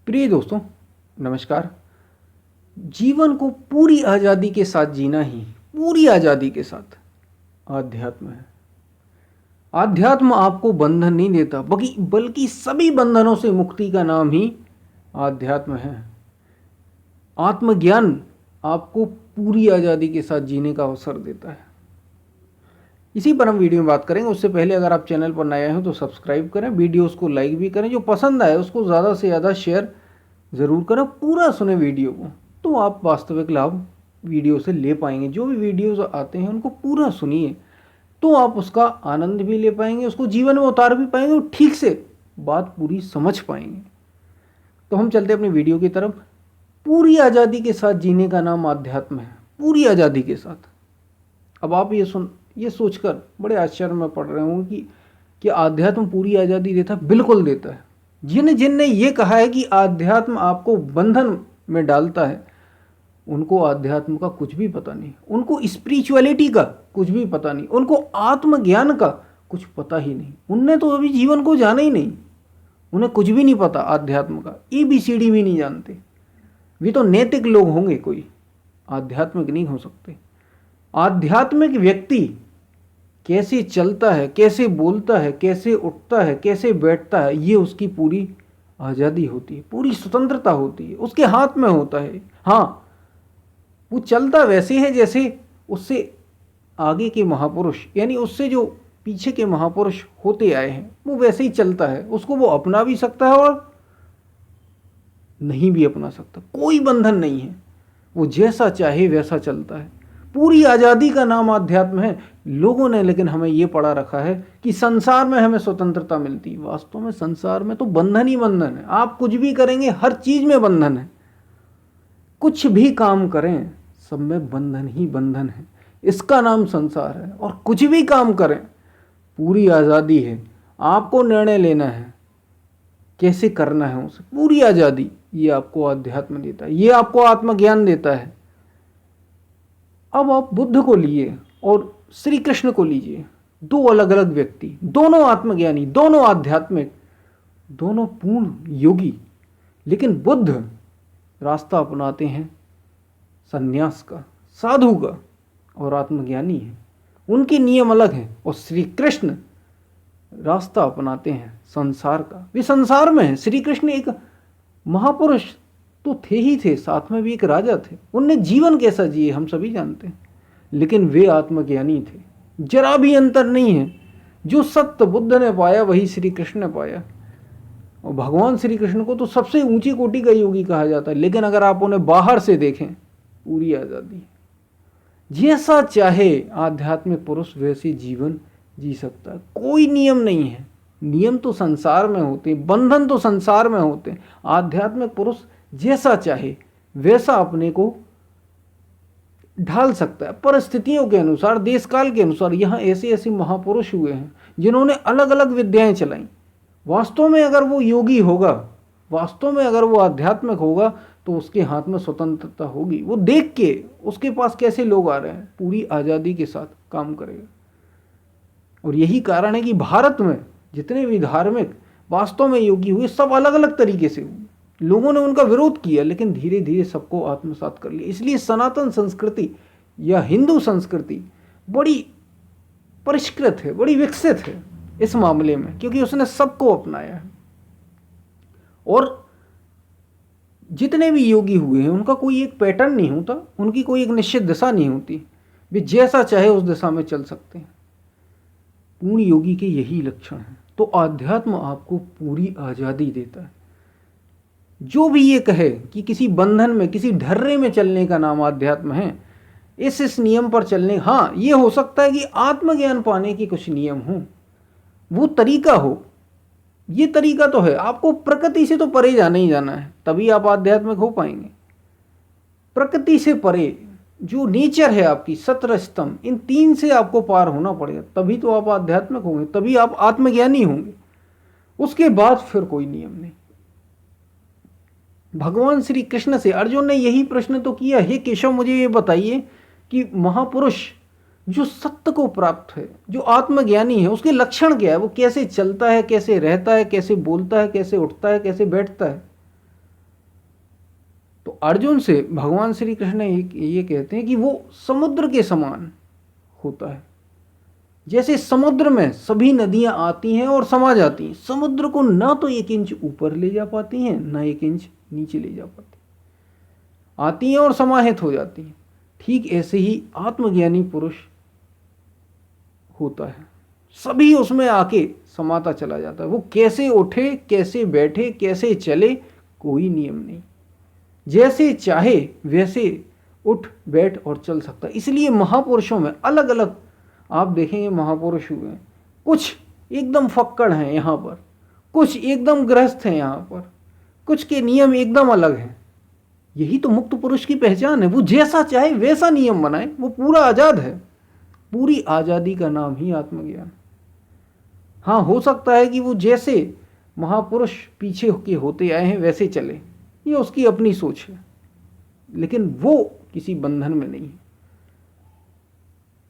प्रिय दोस्तों, नमस्कार। जीवन को पूरी आज़ादी के साथ जीना ही पूरी आज़ादी के साथ आध्यात्म है। आध्यात्म आपको बंधन नहीं देता, बल्कि सभी बंधनों से मुक्ति का नाम ही आध्यात्म है। आत्मज्ञान आपको पूरी आज़ादी के साथ जीने का अवसर देता है। इसी पर हम वीडियो में बात करेंगे। उससे पहले अगर आप चैनल पर नए हैं तो सब्सक्राइब करें, वीडियोस को लाइक भी करें, जो पसंद आए उसको ज़्यादा से ज़्यादा शेयर ज़रूर करें, पूरा सुने वीडियो को, तो आप वास्तविक लाभ वीडियो से ले पाएंगे। जो भी वीडियोस आते हैं उनको पूरा सुनिए, तो आप उसका आनंद भी ले पाएंगे, उसको जीवन में उतार भी पाएंगे और ठीक से बात पूरी समझ पाएंगे। तो हम चलते अपनी वीडियो की तरफ। पूरी आज़ादी के साथ जीने का नाम आध्यात्म है, पूरी आज़ादी के साथ। अब आप ये सोचकर बड़े आश्चर्य में पड़ रहे होंगे कि आध्यात्म पूरी आज़ादी देता है। बिल्कुल देता है। जिनने ये कहा है कि आध्यात्म आपको बंधन में डालता है, उनको आध्यात्म का कुछ भी पता नहीं, उनको स्पिरिचुअलिटी का कुछ भी पता नहीं, उनको आत्मज्ञान का कुछ पता ही नहीं। उनने तो अभी जीवन को जाना ही नहीं, उन्हें कुछ भी नहीं पता आध्यात्म का, ABCD भी नहीं जानते। वे तो नैतिक लोग होंगे, कोई आध्यात्मिक नहीं हो सकते। आध्यात्मिक व्यक्ति कैसे चलता है, कैसे बोलता है, कैसे उठता है, कैसे बैठता है, ये उसकी पूरी आज़ादी होती है, पूरी स्वतंत्रता होती है, उसके हाथ में होता है। हाँ, वो चलता वैसे है जैसे उससे आगे के महापुरुष, यानी उससे जो पीछे के महापुरुष होते आए हैं, वो वैसे ही चलता है। उसको वो अपना भी सकता है और नहीं भी अपना सकता, कोई बंधन नहीं है। वो जैसा चाहे वैसा चलता है। पूरी आज़ादी का नाम आध्यात्म है। लोगों ने लेकिन हमें ये पढ़ा रखा है कि संसार में हमें स्वतंत्रता मिलती है। वास्तव में संसार में तो बंधन ही बंधन है। आप कुछ भी करेंगे, हर चीज में बंधन है। कुछ भी काम करें, सब में बंधन ही बंधन है। इसका नाम संसार है। और कुछ भी काम करें, पूरी आज़ादी है। आपको निर्णय लेना है, कैसे करना है उसे, पूरी आज़ादी। ये आपको आध्यात्म देता है, ये आपको आत्मज्ञान देता है। अब आप बुद्ध को लिए और श्री कृष्ण को लीजिए, दो अलग अलग व्यक्ति, दोनों आत्मज्ञानी, दोनों आध्यात्मिक, दोनों पूर्ण योगी। लेकिन बुद्ध रास्ता अपनाते हैं संन्यास का, साधु का, और आत्मज्ञानी है, उनके नियम अलग हैं। और श्री कृष्ण रास्ता अपनाते हैं संसार का, वे संसार में हैं। श्री कृष्ण एक महापुरुष तो थे ही थे, साथ में भी एक राजा थे। उनने जीवन कैसा जिए हम सभी जानते हैं, लेकिन वे आत्मज्ञानी थे। जरा भी अंतर नहीं है। जो सत्य बुद्ध ने पाया वही श्री कृष्ण ने पाया। और भगवान श्री कृष्ण को तो सबसे ऊंची कोटि का योगी कहा जाता है। लेकिन अगर आप उन्हें बाहर से देखें, पूरी आज़ादी, जैसा चाहे आध्यात्मिक पुरुष वैसे जीवन जी सकता है। कोई नियम नहीं है। नियम तो संसार में होते हैं, बंधन तो संसार में होते हैं। आध्यात्मिक पुरुष जैसा चाहे वैसा अपने को ढाल सकता है, परिस्थितियों के अनुसार, देश काल के अनुसार। यहाँ ऐसे ऐसे महापुरुष हुए हैं जिन्होंने अलग अलग विद्याएं चलाई। वास्तव में अगर वो योगी होगा, वास्तव में अगर वो आध्यात्मिक होगा, तो उसके हाथ में स्वतंत्रता होगी। वो देख के उसके पास कैसे लोग आ रहे हैं, पूरी आज़ादी के साथ काम करेगा। और यही कारण है कि भारत में जितने भी धार्मिक वास्तव में योगी हुए, सब अलग अलग तरीके से हुए। लोगों ने उनका विरोध किया, लेकिन धीरे धीरे सबको आत्मसात कर लिया। इसलिए सनातन संस्कृति या हिंदू संस्कृति बड़ी परिष्कृत है, बड़ी विकसित है इस मामले में, क्योंकि उसने सबको अपनाया है। और जितने भी योगी हुए हैं, उनका कोई एक पैटर्न नहीं होता, उनकी कोई एक निश्चित दिशा नहीं होती। वे जैसा चाहे उस दिशा में चल सकते हैं। पूर्ण योगी के यही लक्षण हैं। तो आध्यात्म आपको पूरी आज़ादी देता है। जो भी ये कहे कि किसी बंधन में, किसी ढर्रे में चलने का नाम आध्यात्म है, इस नियम पर चलने, हाँ ये हो सकता है कि आत्मज्ञान पाने के कुछ नियम हो, वो तरीका हो। ये तरीका तो है, आपको प्रकृति से तो परे जाना ही जाना है, तभी आप आध्यात्मिक हो पाएंगे। प्रकृति से परे जो नेचर है आपकी, सत्र स्तंभ, इन तीन से आपको पार होना पड़ेगा, तभी तो आप आध्यात्मिक होंगे, तभी आप आत्मज्ञानी होंगे। उसके बाद फिर कोई नियम नहीं। भगवान श्री कृष्ण से अर्जुन ने यही प्रश्न तो किया, हे केशव मुझे ये बताइए कि महापुरुष जो सत्य को प्राप्त है, जो आत्मज्ञानी है, उसके लक्षण क्या है, वो कैसे चलता है, कैसे रहता है, कैसे बोलता है, कैसे उठता है, कैसे बैठता है। तो अर्जुन से भगवान श्री कृष्ण ये कहते हैं कि वो समुद्र के समान होता है। जैसे समुद्र में सभी नदियां आती हैं और समा जाती हैं, समुद्र को ना तो 1 इंच ऊपर ले जा पाती हैं ना 1 इंच नीचे ले जा पाती, आती हैं और समाहित हो जाती हैं। ठीक ऐसे ही आत्मज्ञानी पुरुष होता है, सभी उसमें आके समाता चला जाता है। वो कैसे उठे, कैसे बैठे, कैसे चले, कोई नियम नहीं, जैसे चाहे वैसे उठ बैठ और चल सकता है। इसलिए महापुरुषों में अलग अलग आप देखेंगे महापुरुष हुए, कुछ एकदम फक्कड़ हैं यहाँ पर, कुछ एकदम गृहस्थ हैं यहाँ पर, कुछ के नियम एकदम अलग हैं। यही तो मुक्त पुरुष की पहचान है, वो जैसा चाहे वैसा नियम बनाए, वो पूरा आज़ाद है। पूरी आज़ादी का नाम ही आत्मज्ञान। हाँ, हो सकता है कि वो जैसे महापुरुष पीछे के होते आए हैं वैसे चले, ये उसकी अपनी सोच है, लेकिन वो किसी बंधन में नहीं है।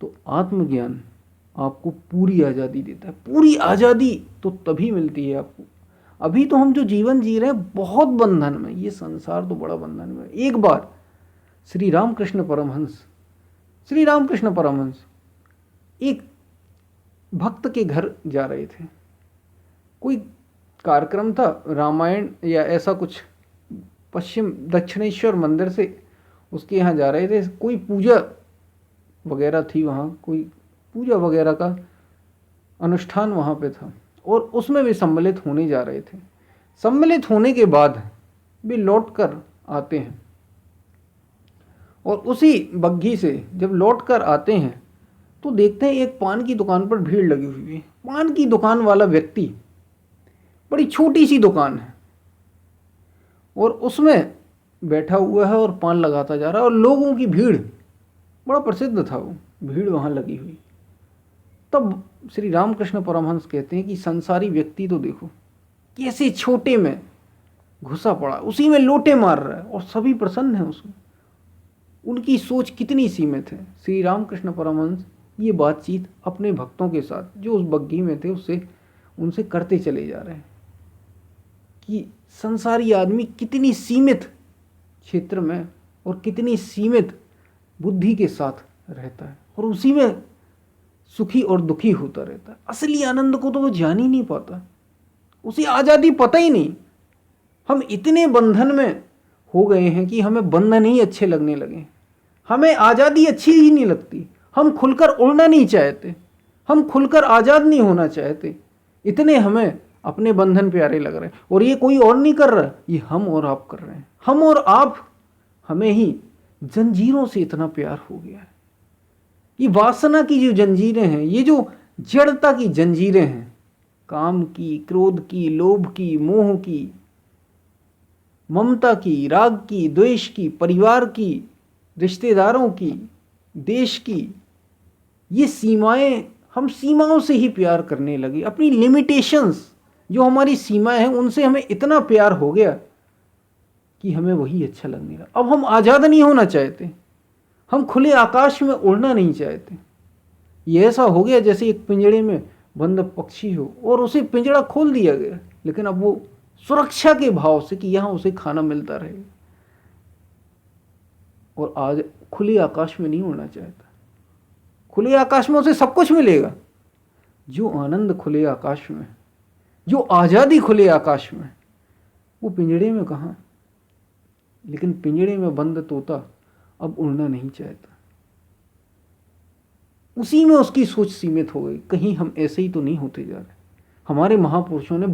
तो आत्मज्ञान आपको पूरी आज़ादी देता है। पूरी आज़ादी तो तभी मिलती है आपको, अभी तो हम जो जीवन जी रहे हैं बहुत बंधन में, ये संसार तो बड़ा बंधन में। एक बार श्री रामकृष्ण परमहंस एक भक्त के घर जा रहे थे, कोई कार्यक्रम था, रामायण या ऐसा कुछ, पश्चिम दक्षिणेश्वर मंदिर से उसके यहाँ जा रहे थे। कोई पूजा वगैरह थी वहाँ, कोई पूजा वगैरह का अनुष्ठान वहाँ पे था और उसमें वे सम्मिलित होने जा रहे थे। सम्मिलित होने के बाद वे लौट कर आते हैं और उसी बग्घी से जब लौट कर आते हैं तो देखते हैं एक पान की दुकान पर भीड़ लगी हुई है। पान की दुकान वाला व्यक्ति, बड़ी छोटी सी दुकान है और उसमें बैठा हुआ है और पान लगाता जा रहा है और लोगों की भीड़, बड़ा प्रसिद्ध था वो, भीड़ वहाँ लगी हुई। तब श्री रामकृष्ण परमहंस कहते हैं कि संसारी व्यक्ति तो देखो कैसे छोटे में घुसा पड़ा, उसी में लोटे मार रहा है और सभी प्रसन्न हैं उसमें। उनकी सोच कितनी सीमित है। श्री रामकृष्ण परमहंस ये बातचीत अपने भक्तों के साथ जो उस बग्घी में थे उनसे करते चले जा रहे हैं कि संसारी आदमी कितनी सीमित क्षेत्र में और कितनी सीमित बुद्धि के साथ रहता है और उसी में सुखी और दुखी होता रहता है। असली आनंद को तो वो जान ही नहीं पाता, उसे आज़ादी पता ही नहीं। हम इतने बंधन में हो गए हैं कि हमें बंधन ही अच्छे लगने लगे, हमें आज़ादी अच्छी ही नहीं लगती। हम खुलकर उड़ना नहीं चाहते, हम खुलकर आज़ाद नहीं होना चाहते, इतने हमें अपने बंधन प्यारे लग रहे हैं। और ये कोई और नहीं कर रहा, ये हम और आप कर रहे हैं। हम और आप, हमें ही जंजीरों से इतना प्यार हो गया है। ये वासना की जो जंजीरें हैं, ये जो जड़ता की जंजीरें हैं, काम की, क्रोध की, लोभ की, मोह की, ममता की, राग की, द्वेष की, परिवार की, रिश्तेदारों की, देश की, ये सीमाएं, हम सीमाओं से ही प्यार करने लगे। अपनी लिमिटेशंस, जो हमारी सीमाएं हैं, उनसे हमें इतना प्यार हो गया कि हमें वही अच्छा लगने लगा। अब हम आज़ाद नहीं होना चाहते, हम खुले आकाश में उड़ना नहीं चाहते। ये ऐसा हो गया जैसे एक पिंजड़े में बंद पक्षी हो और उसे पिंजड़ा खोल दिया गया, लेकिन अब वो सुरक्षा के भाव से कि यहाँ उसे खाना मिलता रहेगा, और आज खुले आकाश में नहीं उड़ना चाहता। खुले आकाश में उसे सब कुछ मिलेगा। जो आनंद खुले आकाश में, जो आज़ादी खुले आकाश में, वो पिंजड़े में कहाँ। लेकिन पिंजड़े में बंद तोता अब उड़ना नहीं चाहता, उसी में उसकी सोच सीमित हो गई। कहीं हम ऐसे ही तो नहीं होते जा रहे। हमारे महापुरुषों ने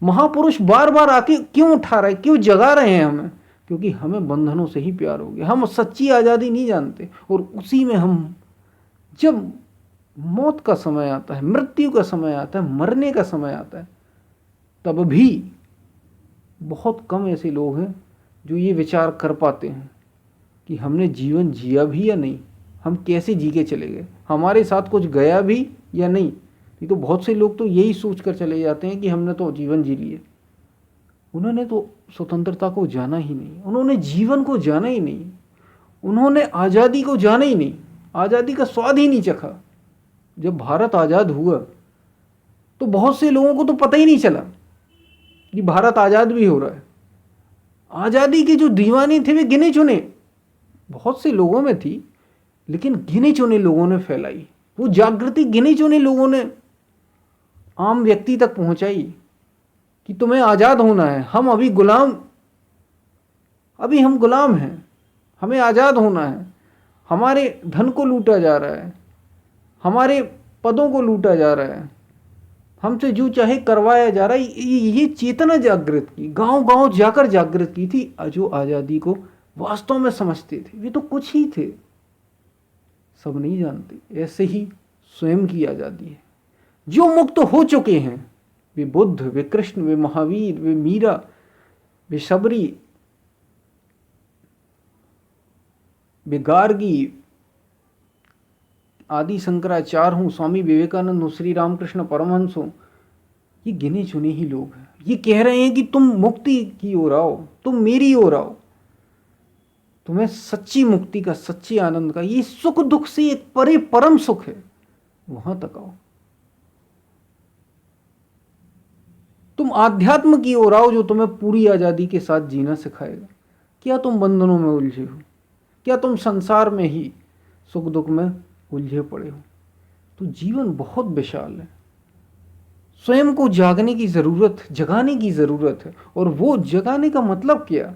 महापुरुष बार बार आके क्यों उठा रहे, क्यों जगा रहे हैं हमें? क्योंकि हमें बंधनों से ही प्यार हो गया। हम सच्ची आज़ादी नहीं जानते और उसी में हम, जब मौत का समय आता है, मृत्यु का समय आता है, मरने का समय आता है, तब भी बहुत कम ऐसे लोग हैं जो ये विचार कर पाते हैं कि हमने जीवन जिया भी या नहीं, हम कैसे जी के चले गए, हमारे साथ कुछ गया भी या नहीं। नहीं तो बहुत से लोग तो यही सोच कर चले जाते हैं कि हमने तो जीवन जी लिए। उन्होंने तो स्वतंत्रता को जाना ही नहीं, उन्होंने जीवन को जाना ही नहीं, उन्होंने आज़ादी को जाना ही नहीं, आज़ादी का स्वाद ही नहीं चखा। जब भारत आज़ाद हुआ तो बहुत से लोगों को तो पता ही नहीं चला कि भारत आज़ाद भी हो रहा है। आज़ादी के जो दीवाने थे वे गिने चुने, बहुत से लोगों में थी, लेकिन गिने चुने लोगों ने फैलाई। वो जागृति गिने चुने लोगों ने आम व्यक्ति तक पहुंचाई कि तुम्हें आज़ाद होना है। हम अभी हम गुलाम हैं, हमें आज़ाद होना है। हमारे धन को लूटा जा रहा है, हमारे पदों को लूटा जा रहा है, हमसे जो चाहे करवाया जा रहा है। ये चेतना जागृत की, गांव गांव जाकर जागृत की थी। जो आज़ादी को वास्तव में समझते थे वे तो कुछ ही थे, सब नहीं जानते। ऐसे ही स्वयं की आज़ादी है। जो मुक्त हो चुके हैं, वे बुद्ध, वे कृष्ण, वे महावीर, वे मीरा, वे शबरी, वे गार्गी, आदि शंकराचार्य हों, स्वामी विवेकानंद हो, श्री रामकृष्ण परमहंस हो, ये गिने चुने ही लोग हैं। ये कह रहे हैं कि तुम मुक्ति की ओर आओ, तुम मेरी ओर आओ, तुम्हें सच्ची मुक्ति का, सच्चे आनंद का, ये सुख दुख से एक परे परम सुख है, वहां तक आओ। तुम आध्यात्म की ओर आओ जो तुम्हें पूरी आजादी के साथ जीना सिखाएगा। क्या तुम बंधनों में उलझे हो? क्या तुम संसार में ही सुख दुख में उलझे पड़े हो? तो जीवन बहुत विशाल है। स्वयं को जागने की जरूरत, जगाने की जरूरत है। और वो जगाने का मतलब क्या?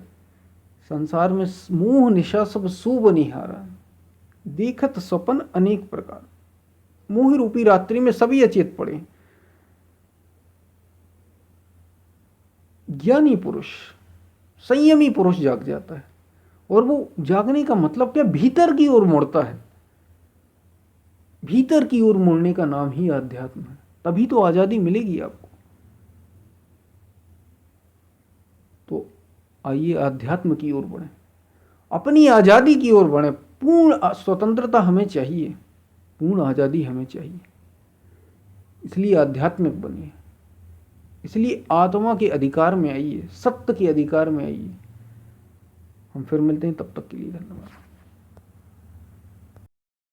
संसार में मोह निशा सब सो बनिहारा, देखत स्वपन अनेक प्रकार। मोह रूपी रात्रि में सभी अचेत पड़े। ज्ञानी पुरुष, संयमी पुरुष जाग जाता है। और वो जागने का मतलब क्या? भीतर की ओर मुड़ता है। भीतर की ओर मुड़ने का नाम ही आध्यात्म है। तभी तो आजादी मिलेगी आपको। तो आइए आध्यात्म की ओर बढ़ें, अपनी आजादी की ओर बढ़ें। पूर्ण स्वतंत्रता हमें चाहिए, पूर्ण आजादी हमें चाहिए। इसलिए आध्यात्मिक बनिए, इसलिए आत्मा के अधिकार में आइए, सत्य के अधिकार में आइए। हम फिर मिलते हैं, तब तक के लिए धन्यवाद।